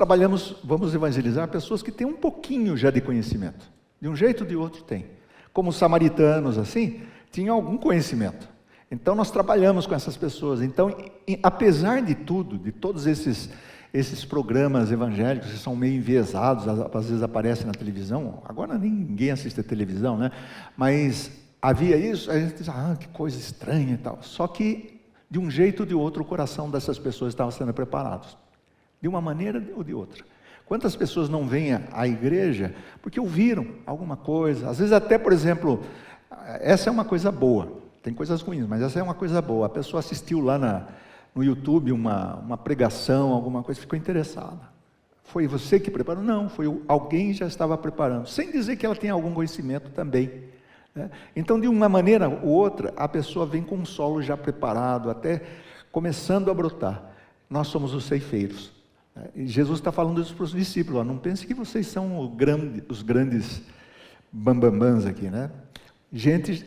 vamos evangelizar pessoas que têm um pouquinho já de conhecimento. De um jeito ou de outro tem. Como os samaritanos, assim, tinham algum conhecimento. Então nós trabalhamos com essas pessoas. Então, apesar de tudo, de todos esses programas evangélicos que são meio enviesados, às vezes aparecem na televisão, agora ninguém assiste a televisão, né? Mas havia isso, a gente diz, que coisa estranha e tal. Só que, de um jeito ou de outro, o coração dessas pessoas estava sendo preparado. De uma maneira ou de outra. Quantas pessoas não vêm à igreja porque ouviram alguma coisa? Às vezes até, por exemplo, essa é uma coisa boa. Tem coisas ruins, mas essa é uma coisa boa. A pessoa assistiu lá no YouTube uma pregação, alguma coisa, ficou interessada. Foi você que preparou? Não, foi alguém que já estava preparando. Sem dizer que ela tem algum conhecimento também. Né? Então, de uma maneira ou outra, a pessoa vem com um solo já preparado, até começando a brotar. Nós somos os ceifeiros. E Jesus está falando isso para os discípulos: não pense que vocês são os grandes bambambãs aqui, né? Gente,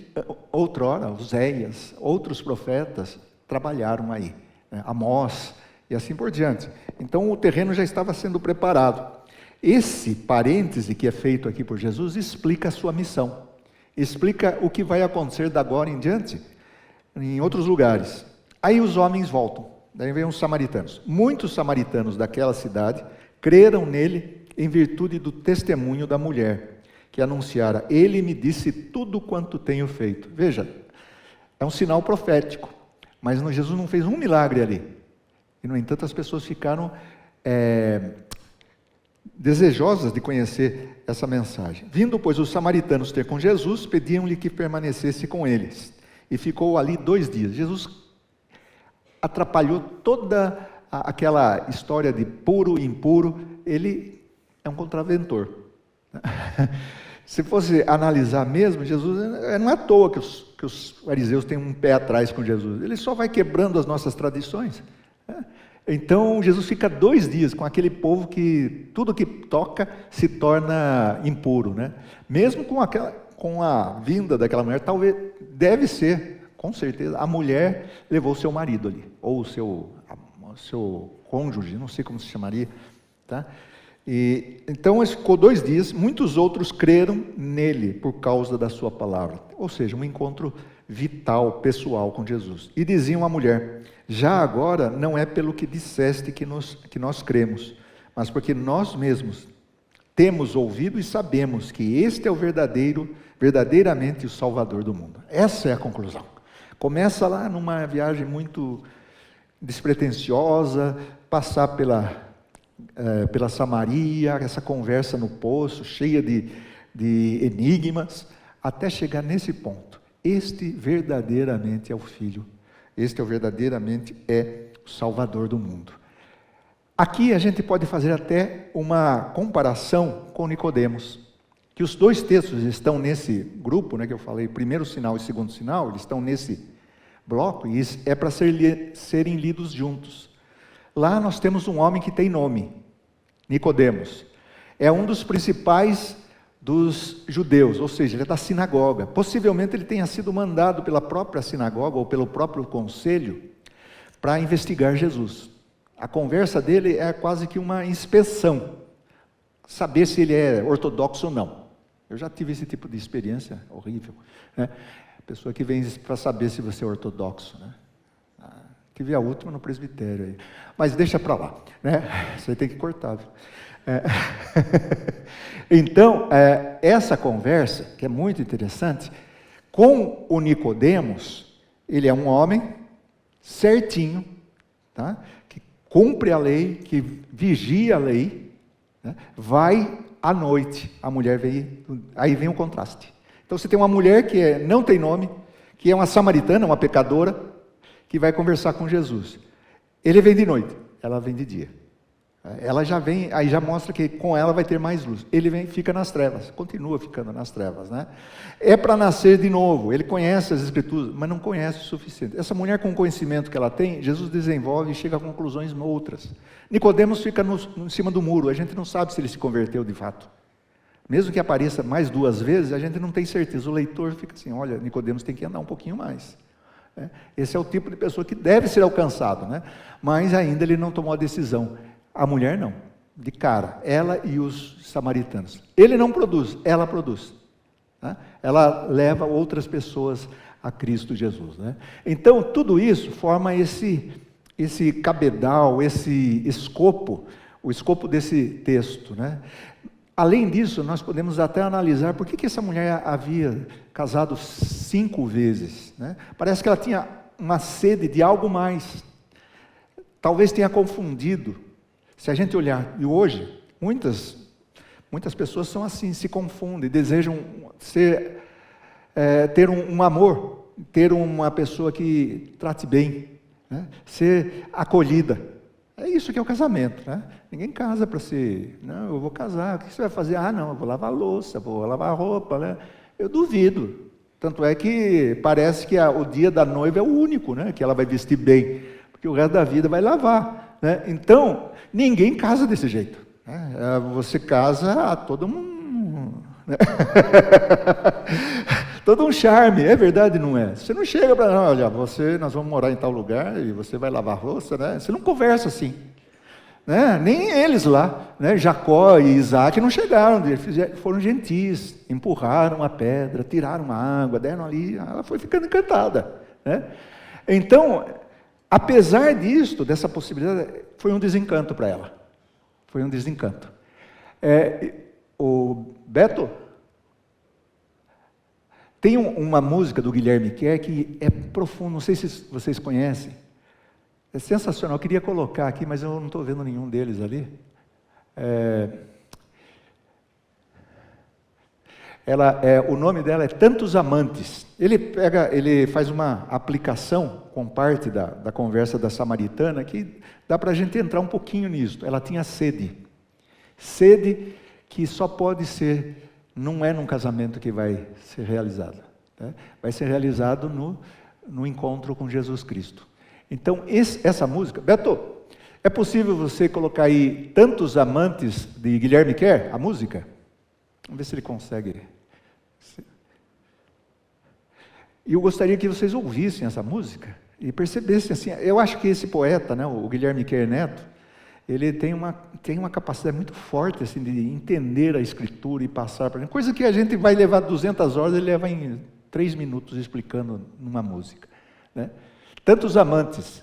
outrora, Oséias, outros profetas trabalharam aí, né? Amós e assim por diante. Então o terreno já estava sendo preparado. Esse parêntese que é feito aqui por Jesus explica a sua missão, explica o que vai acontecer da agora em diante em outros lugares. Aí os homens voltam. Daí vem os samaritanos. Muitos samaritanos daquela cidade creram nele em virtude do testemunho da mulher, que anunciara: ele me disse tudo quanto tenho feito. Veja, é um sinal profético, mas Jesus não fez um milagre ali. E, no entanto, as pessoas ficaram desejosas de conhecer essa mensagem. Vindo, pois, os samaritanos ter com Jesus, pediam-lhe que permanecesse com eles. E ficou ali 2 dias. Jesus atrapalhou toda aquela história de puro e impuro. Ele é um contraventor. Se fosse analisar mesmo, Jesus, não é à toa que os fariseus têm um pé atrás com Jesus. Ele só vai quebrando as nossas tradições. Então, Jesus fica 2 dias com aquele povo que tudo que toca se torna impuro, né? Mesmo com a vinda daquela mulher, talvez, deve ser, com certeza, a mulher levou seu marido ali, ou o seu cônjuge, não sei como se chamaria, tá? E então ficou 2 dias. Muitos outros creram nele por causa da sua palavra, ou seja, um encontro vital, pessoal com Jesus. E diziam à mulher: já agora não é pelo que disseste que nós cremos, mas porque nós mesmos temos ouvido e sabemos que este é o verdadeiramente o Salvador do mundo. Essa é a conclusão. Começa lá numa viagem muito despretensiosa, passar pela Samaria, essa conversa no poço, cheia de enigmas, até chegar nesse ponto. Este verdadeiramente é o Filho, este verdadeiramente é o Salvador do mundo. Aqui a gente pode fazer até uma comparação com Nicodemos, que os 2 textos estão nesse grupo, né, que eu falei, primeiro sinal e segundo sinal, eles estão nesse bloco, e isso é para serem lidos juntos. Lá nós temos um homem que tem nome, Nicodemos. é um dos principais dos judeus, ou seja, ele é da sinagoga. Possivelmente ele tenha sido mandado pela própria sinagoga ou pelo próprio conselho para investigar Jesus. A conversa dele é quase que uma inspeção, saber se ele é ortodoxo ou não. Eu já tive esse tipo de experiência horrível, né? Pessoa que vem para saber se você é ortodoxo, né? Tive a última no presbitério aí. Mas deixa para lá, né? Isso aí tem que cortar, viu? Então, essa conversa, que é muito interessante, com o Nicodemos, ele é um homem certinho, tá? Que cumpre a lei, que vigia a lei, né? Vai à noite, a mulher veio, aí vem o contraste. Então você tem uma mulher que não tem nome, que é uma samaritana, uma pecadora, que vai conversar com Jesus. Ele vem de noite, ela vem de dia. Ela já vem, aí já mostra que com ela vai ter mais luz. Ele vem, fica nas trevas, continua ficando nas trevas, né? É para nascer de novo. Ele conhece as Escrituras, mas não conhece o suficiente. Essa mulher, com o conhecimento que ela tem, Jesus desenvolve e chega a conclusões outras. Nicodemos fica em cima do muro. A gente não sabe se ele se converteu de fato. Mesmo que apareça mais 2 vezes, a gente não tem certeza. O leitor fica assim: olha, Nicodemos tem que andar um pouquinho mais. Esse é o tipo de pessoa que deve ser alcançado, né? Mas ainda ele não tomou a decisão. A mulher não, de cara, ela e os samaritanos. Ele não produz, ela produz, né? Ela leva outras pessoas a Cristo Jesus, né? Então tudo isso forma esse cabedal, esse escopo, o escopo desse texto, né? Além disso, nós podemos até analisar por que essa mulher havia casado 5 vezes, né? Parece que ela tinha uma sede de algo mais. Talvez tenha confundido. Se a gente olhar, e hoje, muitas pessoas são assim, se confundem, desejam ter um amor, ter uma pessoa que trate bem, né? Ser acolhida. É isso que é o casamento, né? Ninguém casa para ser, não, eu vou casar, o que você vai fazer? Ah, não, eu vou lavar a louça, vou lavar a roupa, né? Eu duvido. Tanto é que parece que o dia da noiva é o único, né? Que ela vai vestir bem, porque o resto da vida vai lavar, né? Então, ninguém casa desse jeito, né? Você casa a todo um, né? Todo um charme, é verdade, não é? Você não chega para, olha, nós vamos morar em tal lugar e você vai lavar louça, né? Você não conversa assim, né? Nem eles lá, né? Jacó e Isaac não chegaram, foram gentis, empurraram a pedra, tiraram a água, deram ali, ela foi ficando encantada, né? Então, apesar disto, dessa possibilidade, foi um desencanto para ela. Foi um desencanto. O Beto, tem uma música do Guilherme Kerr que é profunda, não sei se vocês conhecem. É sensacional, eu queria colocar aqui, mas eu não estou vendo nenhum deles ali. O nome dela é Tantos Amantes. Ele faz uma aplicação com parte da conversa da samaritana que dá para a gente entrar um pouquinho nisso. Ela tinha sede que só pode ser, não é num casamento que vai ser realizado, né? Vai ser realizado no encontro com Jesus Cristo. Então essa música, Beto, é possível você colocar aí Tantos Amantes de Guilherme Kerr, a música? Vamos ver se ele consegue. E eu gostaria que vocês ouvissem essa música e percebessem assim, eu acho que esse poeta, né, o Guilherme Kerr Neto, ele tem uma capacidade muito forte assim, de entender a Escritura e passar para gente, coisa que a gente vai levar 200 horas, ele leva em 3 minutos explicando numa música, né? Tantos Amantes.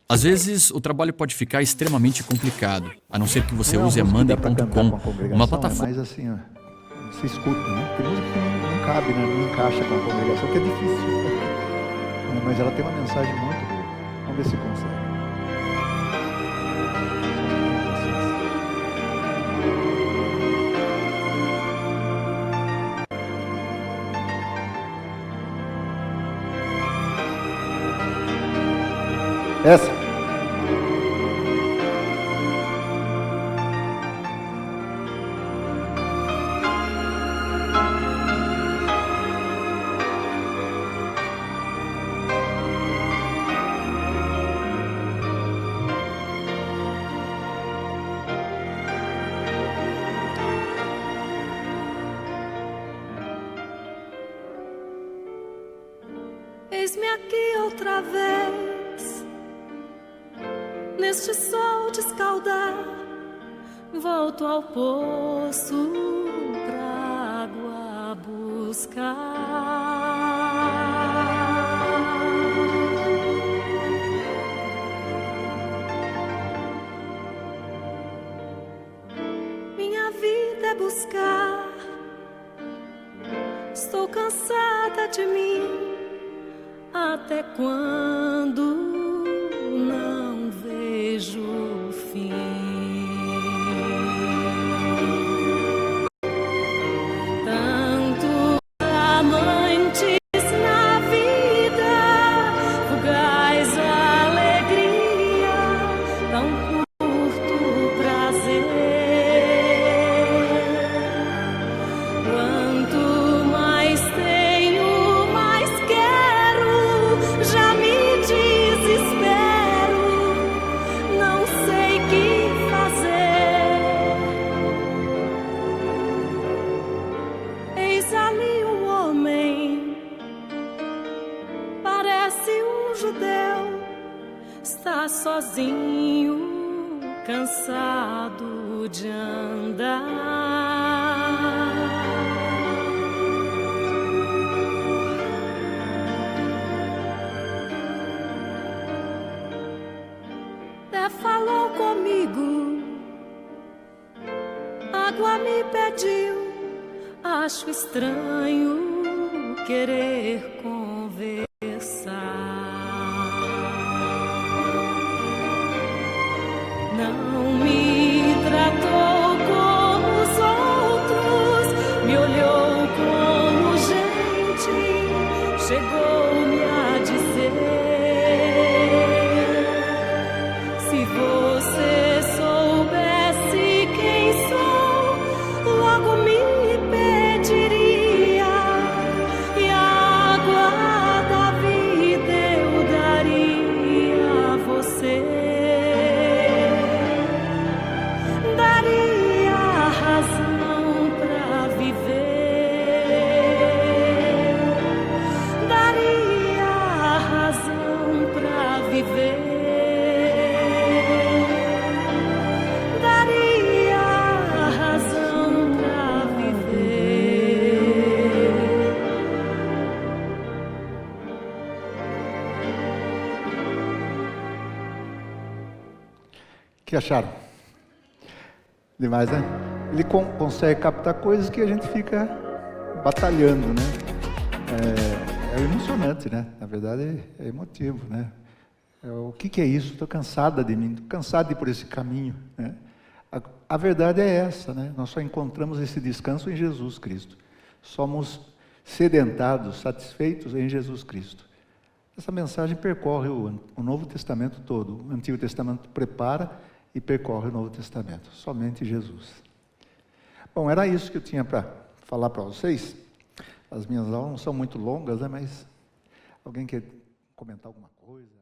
Às vezes, o trabalho pode ficar extremamente complicado, a não ser que você use a Monday.com, uma plataforma. Mas assim, ó, você escuta, né? Tem música que não cabe, né? Não encaixa com a congregação, que é difícil. Mas ela tem uma mensagem muito boa. Vamos ver se consegue. Essa. aqui outra vez, neste sol de escaldar, volto ao poço pra água buscar. Minha vida é buscar, estou cansada de mim. Até quando não vejo o fim? Tantos amantes na vida, fugaz alegria, tão curto prazer. Quanto mais tenho, mais quero, já me desespero, não sei que fazer. Eis ali um homem, parece um judeu, está sozinho, cansado de andar. Falou comigo, água me pediu, acho estranho querer conversar. Não me tratou como os outros, me olhou como gente, chegou-me a dizer: se você soubesse quem sou, logo me pediria, e a água da vida eu daria a você. Daria a razão pra viver, daria a razão pra viver. O que acharam? Demais, né? Ele consegue captar coisas que a gente fica batalhando, né? É emocionante, né? Na verdade, é emotivo, né? O que é isso? Estou cansada de mim, estou cansado de ir por esse caminho, né? A verdade é essa, né? Nós só encontramos esse descanso em Jesus Cristo. Somos sedentados, satisfeitos em Jesus Cristo. Essa mensagem percorre o Novo Testamento todo. O Antigo Testamento prepara e percorre o Novo Testamento. Somente Jesus. Bom, era isso que eu tinha para falar para vocês. As minhas aulas não são muito longas, né? Mas alguém quer comentar alguma coisa?